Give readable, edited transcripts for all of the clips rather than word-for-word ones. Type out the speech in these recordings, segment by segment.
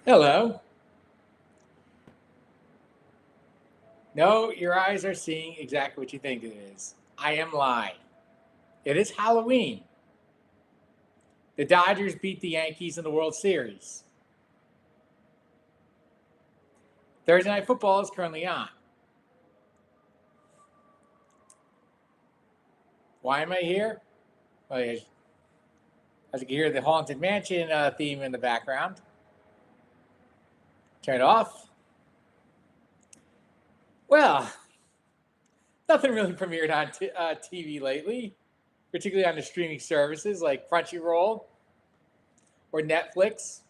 Hello. No, your eyes are seeing exactly what you think it is. I am lying. It is Halloween. The Dodgers beat the Yankees in the World Series. Thursday Night Football is currently on. Why am I here? Well, as you can hear the Haunted Mansion theme in the background. Turn it off. Well, nothing really premiered on TV lately, particularly on the streaming services like Crunchyroll or Netflix.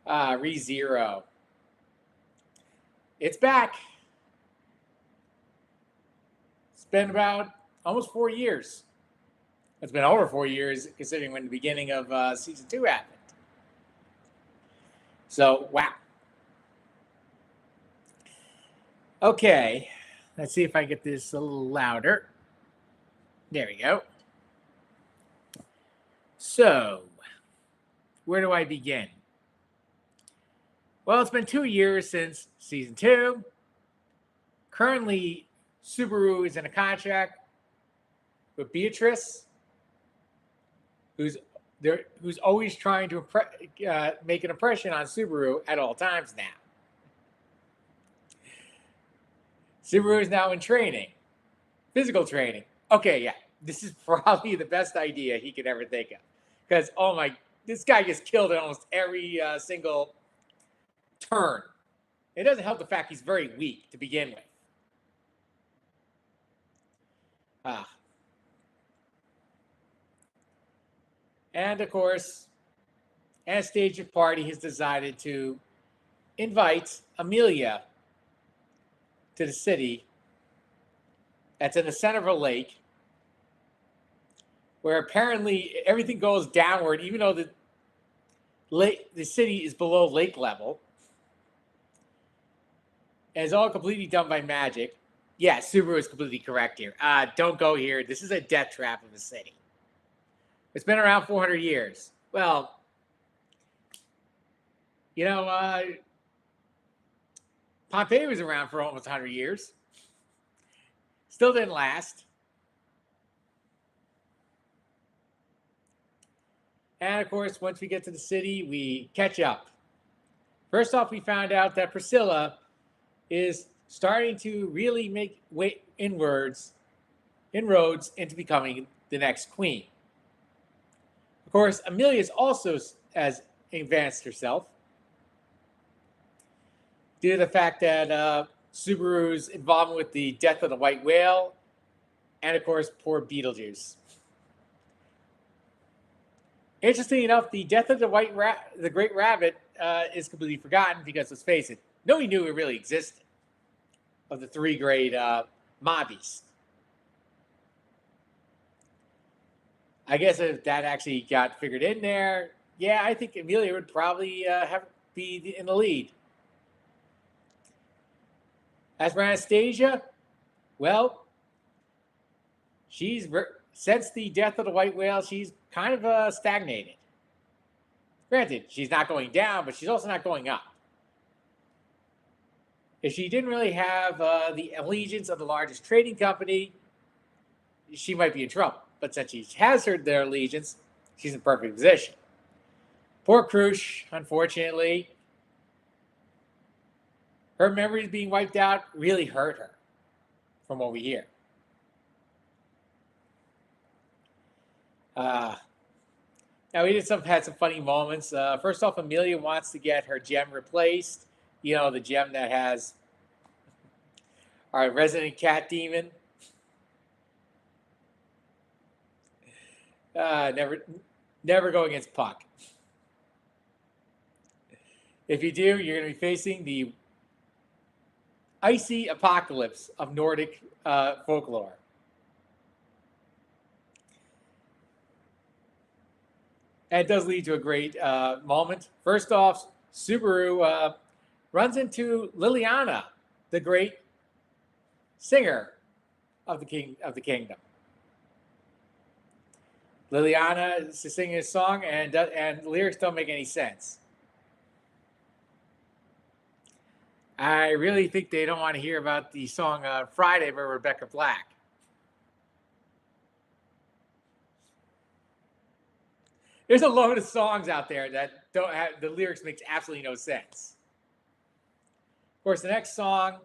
ReZero. It's back. It's been about almost 4 years. It's been over 4 years, considering when the beginning of season 2 happened. So, wow. Okay, let's see if I get this a little louder. There we go. So, where do I begin? Well, it's been 2 years since season 2. Currently, Subaru is in a contract with Beatrice, who's always trying to make an impression on Subaru at all times now. Subaru is now in training, physical training. Okay, yeah, this is probably the best idea he could ever think of. Because, oh my, this guy gets killed in almost every single turn. It doesn't help the fact he's very weak to begin with. And of course, Anastasia Party has decided to invite Amelia to the city that's in the center of a lake, where apparently everything goes downward, even though the city is below lake level. And it's all completely done by magic. Yeah, Subaru is completely correct here. Don't go here. This is a death trap of a city. It's been around 400 years. Well, Pompeii was around for almost 100 years. Still didn't last. And of course, once we get to the city, we catch up. First off, we found out that Priscilla is starting to really make inroads into becoming the next queen. Of course, Amelia's also has advanced herself due to the fact that Subaru's involvement with the death of the white whale, and of course, poor Beetlejuice. Interesting enough, the death of the Great Rabbit is completely forgotten because, let's face it, nobody knew it really existed. Of the three great mobbies, I guess if that actually got figured in there, yeah, I think Amelia would probably be in the lead. As for Anastasia, well, since the death of the white whale, she's kind of stagnated. Granted, she's not going down, but she's also not going up. If she didn't really have the allegiance of the largest trading company, she might be in trouble. But since she has their allegiance, she's in perfect position. Poor Krush, unfortunately, her memories being wiped out really hurt her, from what we hear. Now we had some funny moments. First off, Amelia wants to get her gem replaced. The gem that has our resident cat demon. Never go against Puck. If you do, you're going to be facing the icy apocalypse of Nordic folklore. And it does lead to a great moment. First off, Subaru runs into Liliana, the great singer of the kingdom. Liliana is singing a song, and the lyrics don't make any sense. I really think they don't want to hear about the song Friday by Rebecca Black. There's a load of songs out there that don't have the lyrics makes absolutely no sense. Of course, the next song,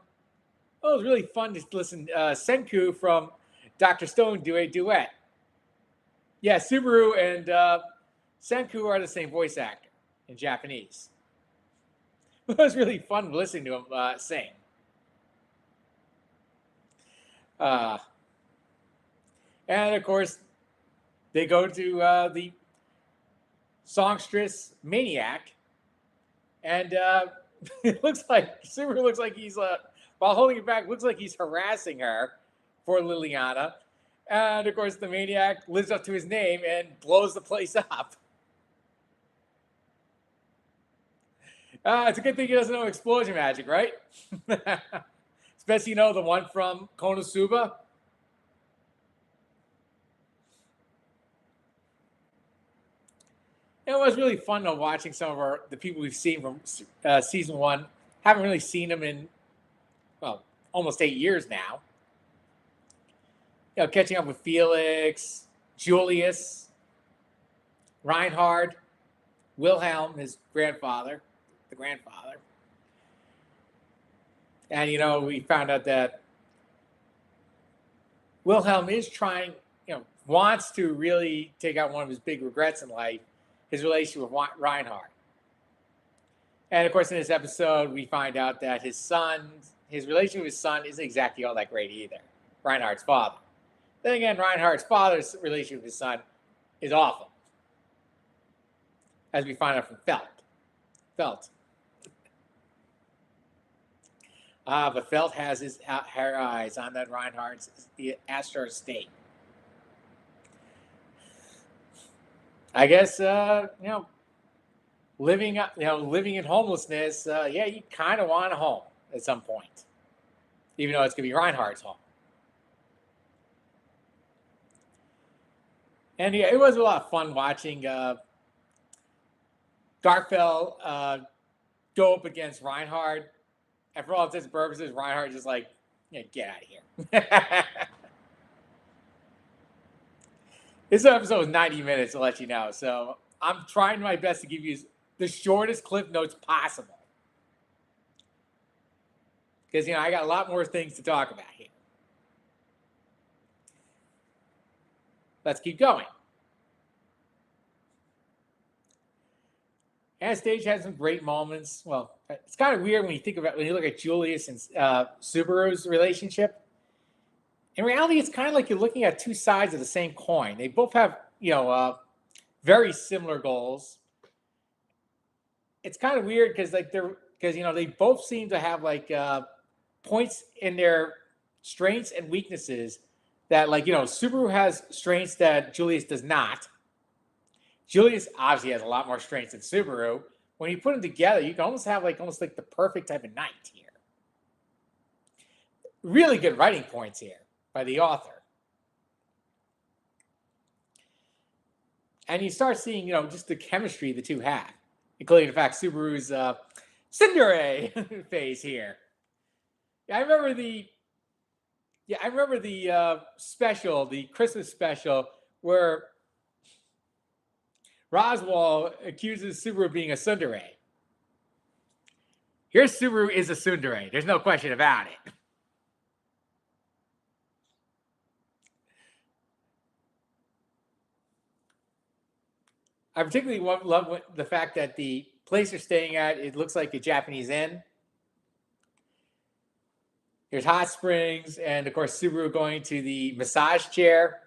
oh, it was really fun to listen. Senku from Dr. Stone do a duet. Yeah, Subaru and Senku are the same voice actor in Japanese. It was really fun listening to him sing. And of course, they go to the songstress Maniac, and it looks like Subaru looks like he's while holding it back, looks like he's harassing her for Liliana. And of course, the Maniac lives up to his name and blows the place up. It's a good thing he doesn't know explosion magic, right? Especially, the one from Konosuba. It was really fun watching some of the people we've seen from season 1. Haven't really seen them in, well, almost 8 years now. Catching up with Felix, Julius, Reinhard, Wilhelm, his grandfather, the grandfather. And, we found out that Wilhelm is trying, wants to really take out one of his big regrets in life, his relationship with Reinhard. And of course, in this episode, we find out that his relationship with his son isn't exactly all that great either. Reinhard's father. Then again, Reinhard's father's relationship with his son is awful, as we find out from Felt. But Felt has her eyes on that Reinhard's the Astor estate. I guess living in homelessness. You kind of want a home at some point, even though it's gonna be Reinhard's home. And yeah, it was a lot of fun watching Garfell go up against Reinhard. And for all intents and purposes, Reinhard just like, get out of here. This episode was 90 minutes, to let you know. So I'm trying my best to give you the shortest clip notes possible. Because, I got a lot more things to talk about here. Let's keep going. Anastasia had some great moments. Well, it's kind of weird when you look at Julius and Subaru's relationship. In reality, it's kind of like you're looking at two sides of the same coin. They both have, very similar goals. It's kind of weird because they both seem to have points in their strengths and weaknesses that Subaru has strengths that Julius does not. Julius obviously has a lot more strengths than Subaru. When you put them together, you can almost have the perfect type of knight here. Really good writing points here by the author. And you start seeing, just the chemistry the two have, including the fact Subaru's tsundere phase here. I remember the special, the Christmas special, where Roswell accuses Subaru of being a tsundere. Here, Subaru is a tsundere. There's no question about it. I particularly love the fact that the place they're staying at, it looks like a Japanese inn. There's hot springs, and of course, Subaru going to the massage chair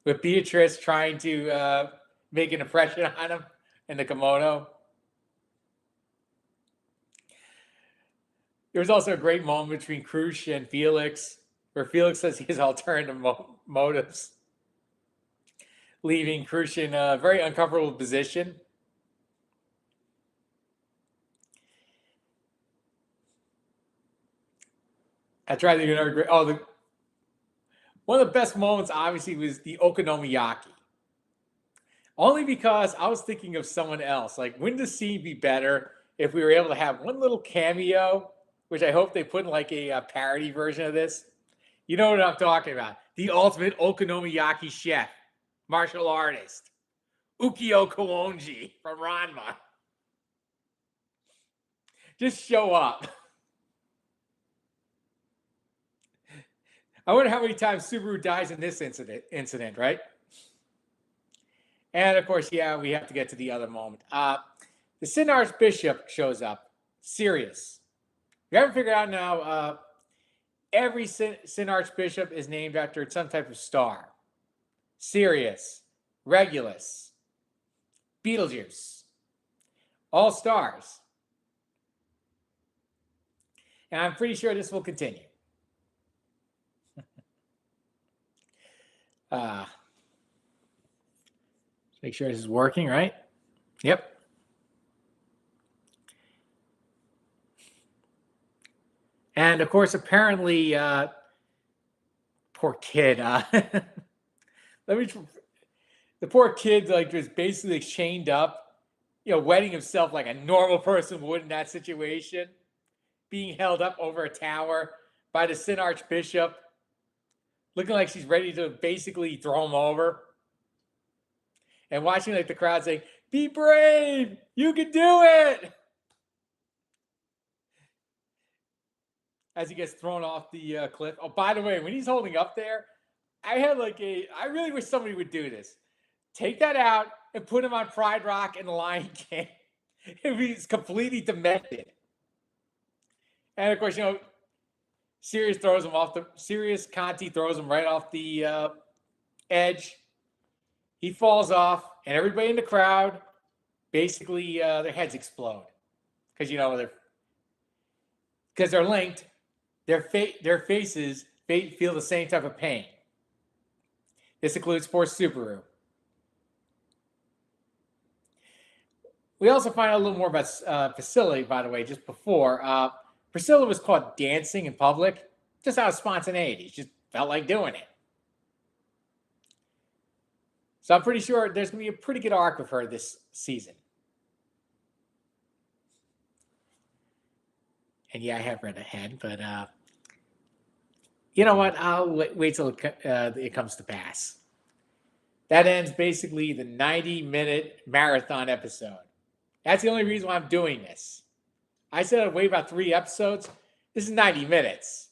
with Beatrice trying to make an impression on him in the kimono. There was also a great moment between Krush and Felix, where Felix says he has alternative motives, leaving Krush in a very uncomfortable position. I tried to get another great. One of the best moments, obviously, was the okonomiyaki. Only because I was thinking of someone else. Like, wouldn't the scene be better if we were able to have one little cameo, which I hope they put in like a parody version of this? You know what I'm talking about. The ultimate okonomiyaki chef, martial artist, Ukio Koonji from Ranma. Just show up. I wonder how many times Subaru dies in this incident, right? And of course, yeah, we have to get to the other moment. The Sin Archbishop shows up. Sirius. We haven't figured out now. Every Sin Archbishop is named after some type of star. Sirius, Regulus, Beetlejuice, all stars. And I'm pretty sure this will continue. Make sure this is working, right? Yep. And of course, apparently, poor kid. The poor kid, like, was basically chained up, wetting himself like a normal person would in that situation, being held up over a tower by the Sin Archbishop, looking like she's ready to basically throw him over, and watching like the crowd saying, "Be brave, you can do it," as he gets thrown off the cliff. Oh, by the way, when he's holding up there, I really wish somebody would do this. Take that out and put him on Pride Rock and the Lion King. He's completely demented. And of course, Sirius Conti throws him right off the edge. He falls off, and everybody in the crowd, basically, their heads explode because they're linked. Their faces feel the same type of pain. This includes poor Subaru. We also find out a little more about Priscilla, by the way, just before. Priscilla was caught dancing in public, just out of spontaneity. She just felt like doing it. So I'm pretty sure there's going to be a pretty good arc with her this season. And yeah, I have read ahead, but you know what? I'll wait till it comes to pass. That ends basically the 90-minute marathon episode. That's the only reason why I'm doing this. I said I'd wait about 3 episodes. This is 90 minutes.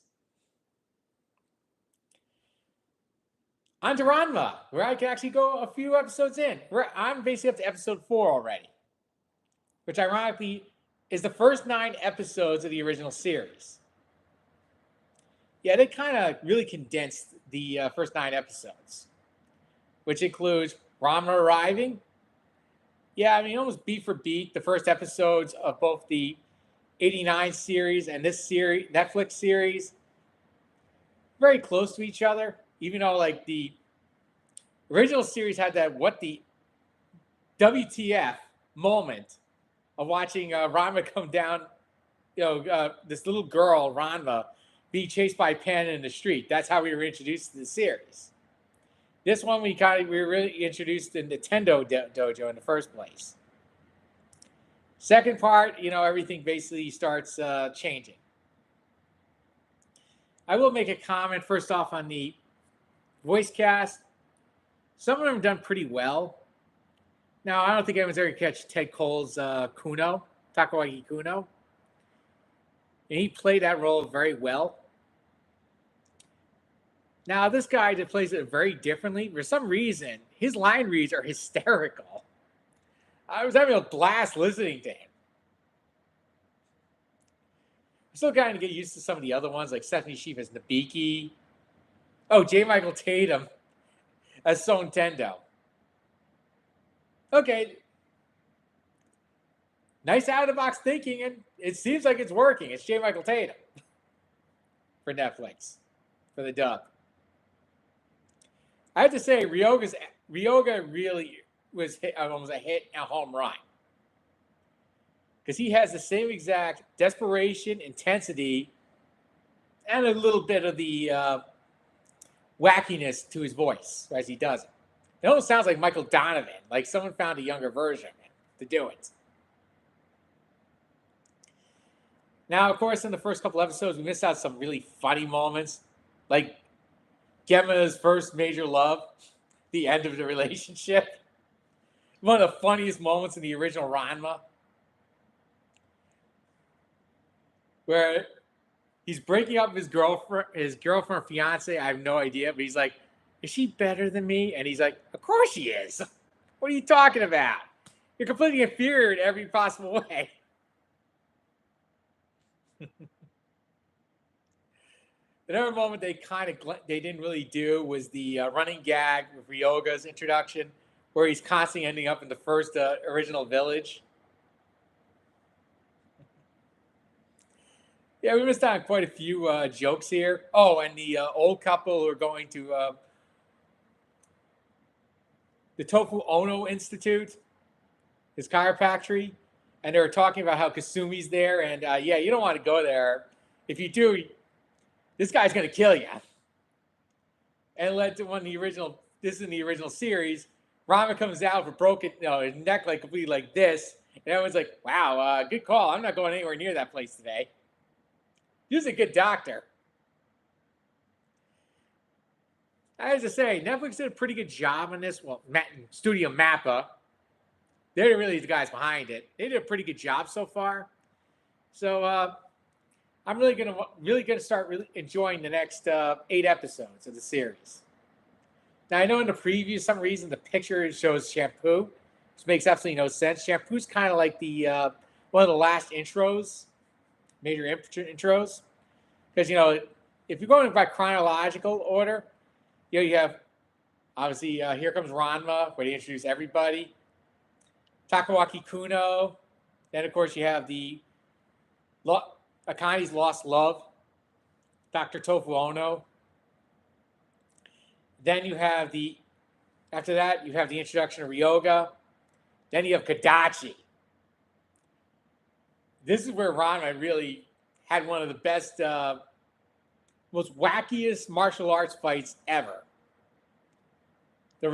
On to Ranma, where I can actually go a few episodes in. I'm basically up to episode 4 already, which ironically is the first 9 episodes of the original series. Yeah, they kind of really condensed the first 9 episodes, which includes Ranma arriving. Yeah, I mean, almost beat for beat, the first episodes of both the 89 series and this series, Netflix series, very close to each other. Even though, like, the original series had that what the WTF moment of watching Ranma come down, this little girl, Ranma, being chased by Pan in the street. That's how we were introduced to the series. This one, we were really introduced in Nintendo Dojo in the first place. Second part, everything basically starts changing. I will make a comment first off on the voice cast. Some of them done pretty well. Now, I don't think anyone's ever catch Ted Cole's Kuno, Takawaki Kuno. And he played that role very well. Now, this guy that plays it very differently, for some reason, his line reads are hysterical. I was having a blast listening to him. I'm still trying to get used to some of the other ones, like Stephanie Sheaf as Nabiki. Oh, J. Michael Tatum as Son Tendo. Okay. Nice out-of-the-box thinking, and it seems like it's working. It's J. Michael Tatum for Netflix, for the dub. I have to say, Ryoga really was almost a hit, a home run. Because he has the same exact desperation, intensity, and a little bit of the wackiness to his voice as he does it. It almost sounds like Michael Donovan, like someone found a younger version of him to do it. Now, of course, in the first couple episodes, we missed out some really funny moments, like Gemma's first major love, the end of the relationship. One of the funniest moments in the original Ranma, where he's breaking up with his girlfriend, fiance. I have no idea, but he's like, "Is she better than me?" And he's like, "Of course she is. What are you talking about? You're completely inferior in every possible way." Another moment they didn't really do was the running gag with Ryoga's introduction, where he's constantly ending up in the first original village. Yeah, we missed out on quite a few jokes here. Oh, and the old couple who are going to the Tofu Ono Institute, his chiropractic, and they were talking about how Kasumi's there, and yeah, you don't want to go there. If you do, this guy's going to kill you. And it led to this is in the original series, Rama comes out with broken, his neck like completely like this, and everyone's like, "Wow, good call. I'm not going anywhere near that place today." He was a good doctor. I have to say, Netflix did a pretty good job on this. Well, Studio Mappa, they're really the guys behind it. They did a pretty good job so far. So I'm really gonna start really enjoying the next 8 episodes of the series. Now I know in the preview, some reason the picture shows Shampoo, which makes absolutely no sense. Shampoo's kind of like the one of the last major intros, because if you're going by chronological order, you have obviously Here Comes Ranma, where they introduce everybody. Takawaki Kuno. Then of course you have the Akane's Lost Love, Dr. Tofu Ono. Then after that, you have the introduction of Ryoga. Then you have Kadachi. This is where Ranma really had one of the best, most wackiest martial arts fights ever. The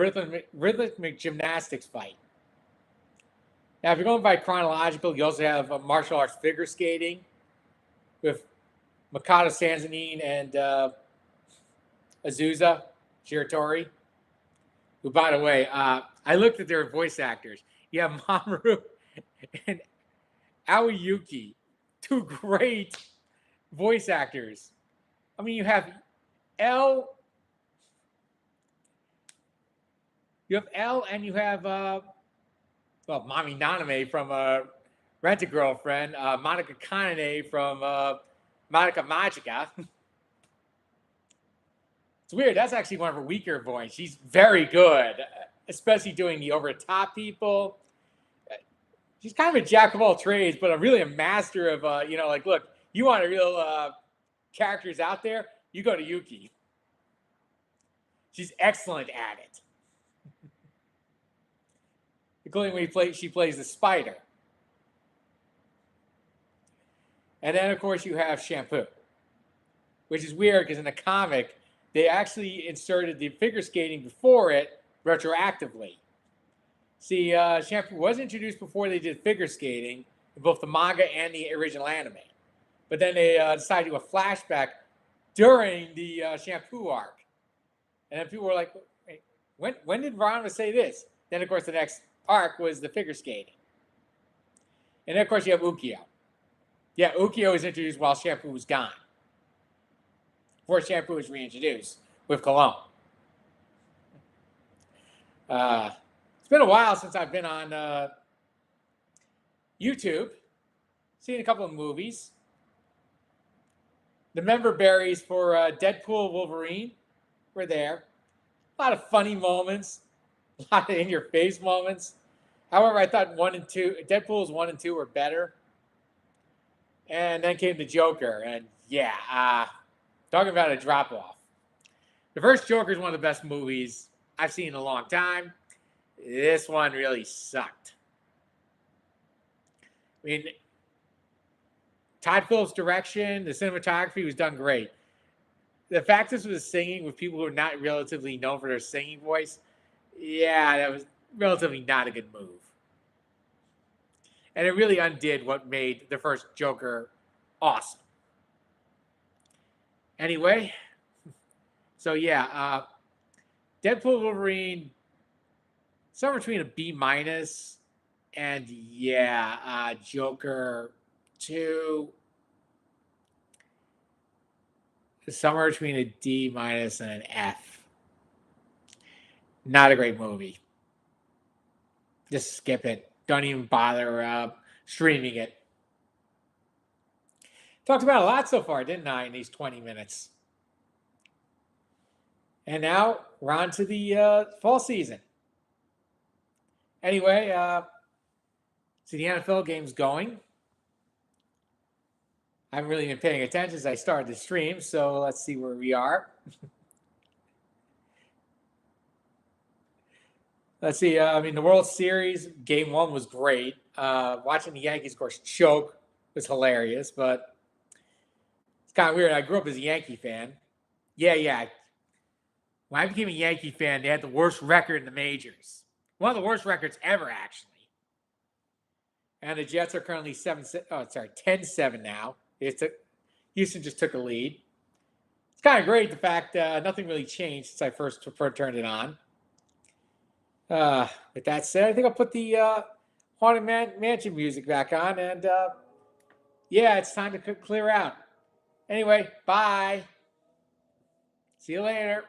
rhythmic gymnastics fight. Now, if you're going by chronological, you also have martial arts figure skating with Makoto Sanzanin and Azusa Shiratori, who, by the way, I looked at their voice actors. You have Mamoru and Aoyuki, two great voice actors. I mean, you have L, and you have, Mami Naname from Rent-A-Girlfriend, Monica Kanane from Monica Magica. It's weird. That's actually one of her weaker voices. She's very good, especially doing the over-the-top people. She's kind of a jack of all trades, but really a master of, look, you want a real characters out there, you go to Yuki. She's excellent at it. Including when she plays the spider. And then, of course, you have Shampoo, which is weird because in the comic, they actually inserted the figure skating before it retroactively. See, Shampoo was introduced before they did figure skating in both the manga and the original anime. But then they decided to do a flashback during the Shampoo arc. And then people were like, hey, when did Ranma say this? Then, of course, the next arc was the figure skating. And then, of course, you have Ukyo. Yeah, Ukyo was introduced while Shampoo was gone. Before Shampoo was reintroduced with Cologne. It's been a while since I've been on YouTube. Seen a couple of movies. The member berries for Deadpool Wolverine were there. A lot of funny moments. A lot of in-your-face moments. However, I thought Deadpool's 1 and 2 were better. And then came the Joker. And yeah, talking about a drop-off. The first Joker is one of the best movies I've seen in a long time. This one really sucked. I mean, Todd Phillips' direction, the cinematography was done great. The fact this was singing with people who are not relatively known for their singing voice, Yeah, that was relatively not a good move. And it really undid what made the first Joker awesome. Anyway, so yeah, Deadpool Wolverine, somewhere between a B minus and yeah, Joker 2, somewhere between a D minus and an F. Not a great movie. Just skip it. Don't even bother streaming it. Talked about a lot so far, didn't I, in these 20 minutes? And now we're on to the fall season. Anyway, so the NFL game's going. I haven't really been paying attention as I started the stream, so let's see where we are. Let's see. I mean, the World Series game one was great. Watching the Yankees, of course, choke was hilarious, but it's kind of weird. I grew up as a Yankee fan. Yeah. When I became a Yankee fan, they had the worst record in the majors. One of the worst records ever, actually. And the Jets are currently 10-7 now. Houston just took a lead. It's kind of great, the fact nothing really changed since I first turned it on. With that said, I think I'll put the Haunted Mansion music back on. And yeah, it's time to clear out. Anyway, bye. See you later.